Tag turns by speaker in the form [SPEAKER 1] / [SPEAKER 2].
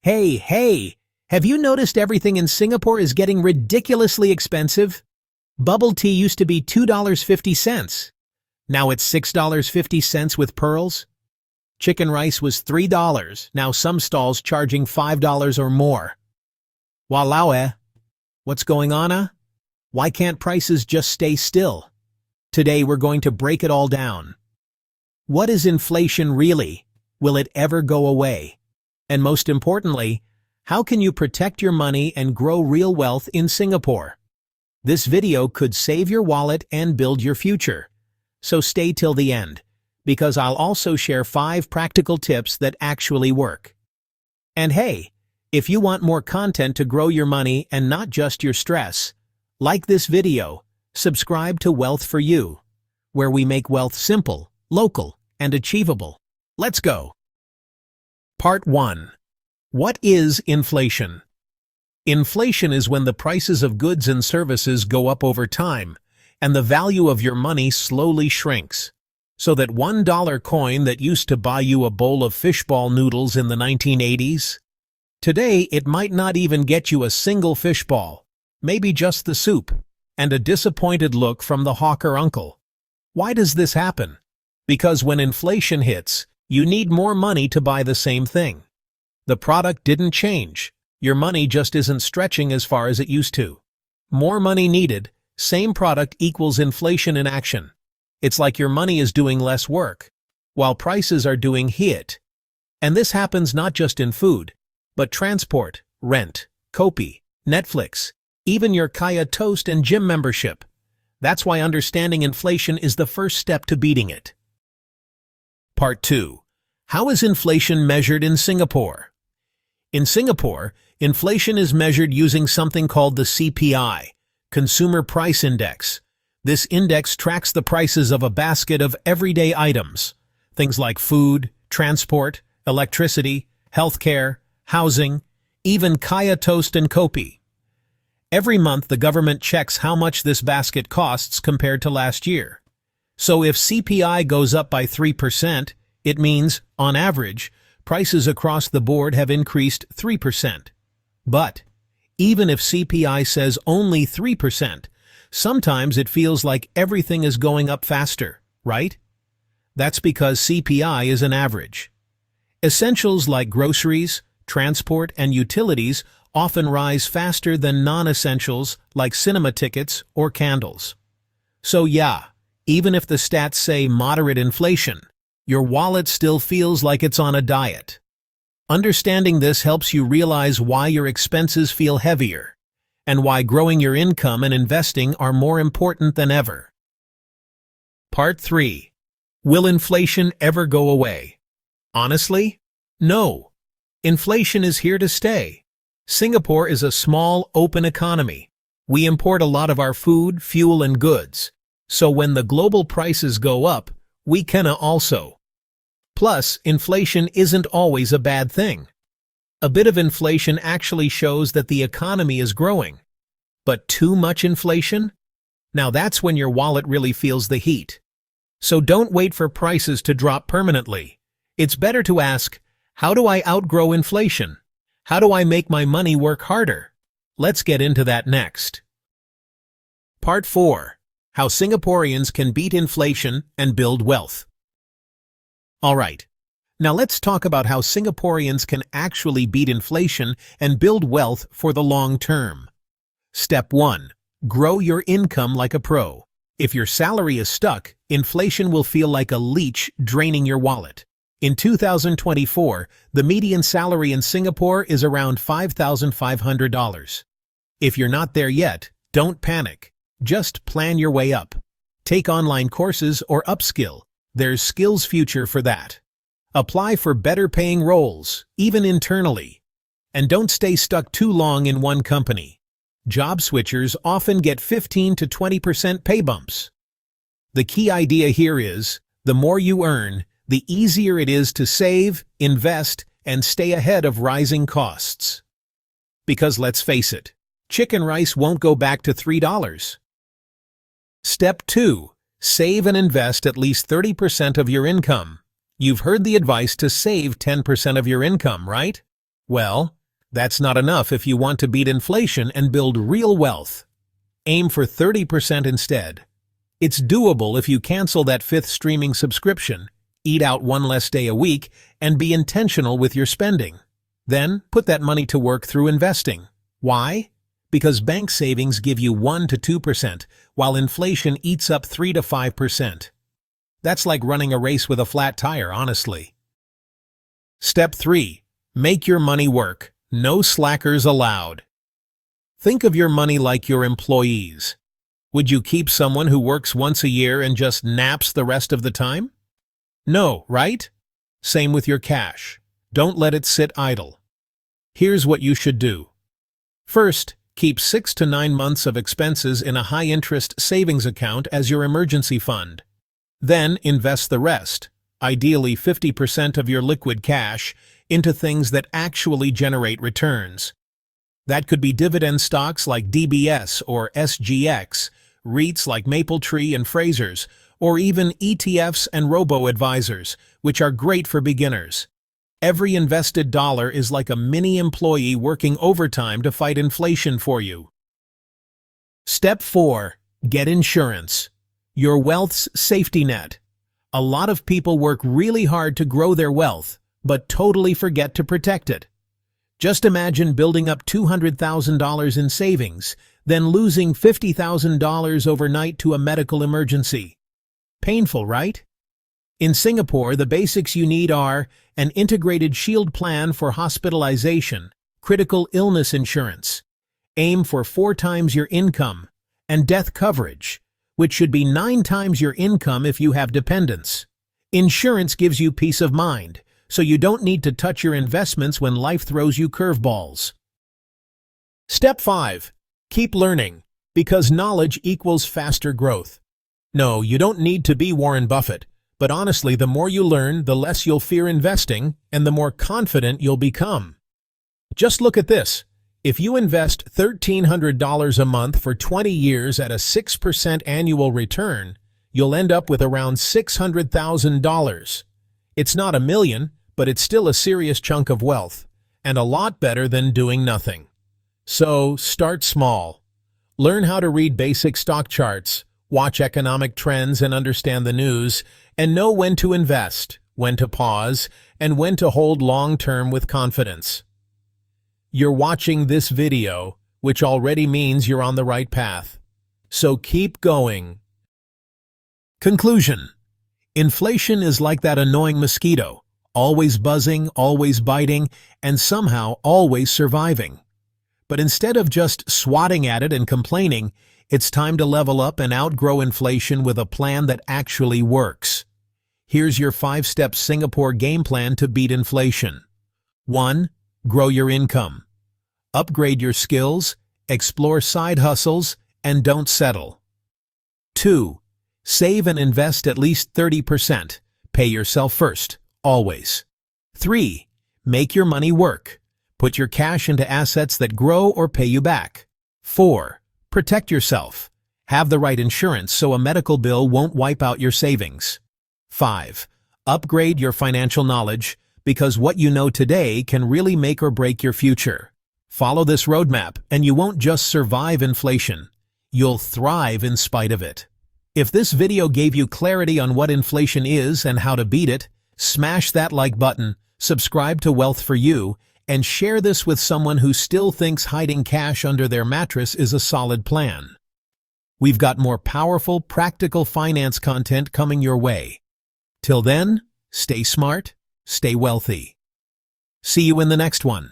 [SPEAKER 1] Hey, have you noticed everything in Singapore is getting ridiculously expensive? Bubble tea used to be $2.50. Now it's $6.50 with pearls. Chicken rice was $3, now some stalls charging $5 or more. Walao eh? What's going on? Why can't prices just stay still? Today we're going to break it all down. What is inflation really? Will it ever go away? And most importantly, how can you protect your money and grow real wealth in Singapore? This video could save your wallet and build your future. So stay till the end, because I'll also share 5 practical tips that actually work. And hey, if you want more content to grow your money and not just your stress, like this video, subscribe to Wealth for You, where we make wealth simple, local, and achievable. Let's go! Part 1. What is inflation? Inflation is when the prices of goods and services go up over time, and the value of your money slowly shrinks. So that $1 coin that used to buy you a bowl of fishball noodles in the 1980s, today it might not even get you a single fishball, maybe just the soup, and a disappointed look from the hawker uncle. Why does this happen? Because when inflation hits, you need more money to buy the same thing. The product didn't change. Your money just isn't stretching as far as it used to. More money needed, same product equals inflation in action. It's like your money is doing less work, while prices are doing hit. And this happens not just in food, but transport, rent, Kopi, Netflix, even your Kaya Toast and gym membership. That's why understanding inflation is the first step to beating it. Part 2. How is inflation measured in Singapore? In Singapore, inflation is measured using something called the CPI, Consumer Price Index. This index tracks the prices of a basket of everyday items, things like food, transport, electricity, healthcare, housing, even Kaya Toast and Kopi. Every month the government checks how much this basket costs compared to last year. So if CPI goes up by 3%, it means, on average, prices across the board have increased 3%. But even if CPI says only 3%, sometimes it feels like everything is going up faster, right? That's because CPI is an average. Essentials like groceries, transport, and utilities often rise faster than non-essentials like cinema tickets or candles. So yeah, even if the stats say moderate inflation, your wallet still feels like it's on a diet. Understanding this helps you realize why your expenses feel heavier, and why growing your income and investing are more important than ever. Part 3. Will inflation ever go away? Honestly, no. Inflation is here to stay. Singapore is a small, open economy. We import a lot of our food, fuel, and goods. So when the global prices go up, we can also. Plus, inflation isn't always a bad thing. A bit of inflation actually shows that the economy is growing. But too much inflation? Now that's when your wallet really feels the heat. So don't wait for prices to drop permanently. It's better to ask, how do I outgrow inflation? How do I make my money work harder? Let's get into that next. Part 4. How Singaporeans can beat inflation and build wealth. Alright, now let's talk about how Singaporeans can actually beat inflation and build wealth for the long term. Step 1. Grow your income like a pro. If your salary is stuck, inflation will feel like a leech draining your wallet. In 2024, the median salary in Singapore is around $5,500. If you're not there yet, don't panic. Just plan your way up. Take online courses or upskill. There's Skills Future for that. Apply for better paying roles, even internally. And don't stay stuck too long in one company. Job switchers often get 15 to 20% pay bumps. The key idea here is, the more you earn, the easier it is to save, invest, and stay ahead of rising costs. Because let's face it, chicken rice won't go back to $3. Step 2. Save and invest at least 30% of your income. You've heard the advice to save 10% of your income, right? Well, that's not enough if you want to beat inflation and build real wealth. Aim for 30% instead. It's doable if you cancel that fifth streaming subscription, eat out one less day a week, and be intentional with your spending. Then, put that money to work through investing. Why? Because bank savings give you 1 to 2%, while inflation eats up 3 to 5%. That's like running a race with a flat tire, honestly. Step 3. Make your money work. No slackers allowed. Think of your money like your employees. Would you keep someone who works once a year and just naps the rest of the time? No, right? Same with your cash. Don't let it sit idle. Here's what you should do. First, keep 6 to 9 months of expenses in a high-interest savings account as your emergency fund. Then invest the rest, ideally 50% of your liquid cash, into things that actually generate returns. That could be dividend stocks like DBS or SGX, REITs like Mapletree and Frasers, or even ETFs and robo-advisors, which are great for beginners. Every invested dollar is like a mini employee working overtime to fight inflation for you. Step 4. Get insurance. Your wealth's safety net. A lot of people work really hard to grow their wealth, but totally forget to protect it. Just imagine building up $200,000 in savings, then losing $50,000 overnight to a medical emergency. Painful, right? In Singapore, the basics you need are an integrated shield plan for hospitalization, critical illness insurance, aim for 4 times your income, and death coverage, which should be 9 times your income if you have dependents. Insurance gives you peace of mind, so you don't need to touch your investments when life throws you curveballs. Step 5. Keep learning, because knowledge equals faster growth. No, you don't need to be Warren Buffett, but honestly, the more you learn, the less you'll fear investing, and the more confident you'll become. Just look at this. If you invest $1,300 a month for 20 years at a 6% annual return, you'll end up with around $600,000. It's not a million, but it's still a serious chunk of wealth, and a lot better than doing nothing. So, start small. Learn how to read basic stock charts, watch economic trends and understand the news, and know when to invest, when to pause, and when to hold long-term with confidence. You're watching this video, which already means you're on the right path. So keep going. Conclusion. Inflation is like that annoying mosquito, always buzzing, always biting, and somehow always surviving. But instead of just swatting at it and complaining, it's time to level up and outgrow inflation with a plan that actually works. Here's your 5-step Singapore game plan to beat inflation. 1. Grow your income. Upgrade your skills, explore side hustles, and don't settle. 2. Save and invest at least 30%. Pay yourself first, always. 3. Make your money work. Put your cash into assets that grow or pay you back. 4. Protect yourself. Have the right insurance so a medical bill won't wipe out your savings. 5. Upgrade your financial knowledge, because what you know today can really make or break your future. Follow this roadmap, and you won't just survive inflation. You'll thrive in spite of it. If this video gave you clarity on what inflation is and how to beat it, smash that like button, subscribe to Wealth for You, and share this with someone who still thinks hiding cash under their mattress is a solid plan. We've got more powerful, practical finance content coming your way. Till then, stay smart, stay wealthy. See you in the next one.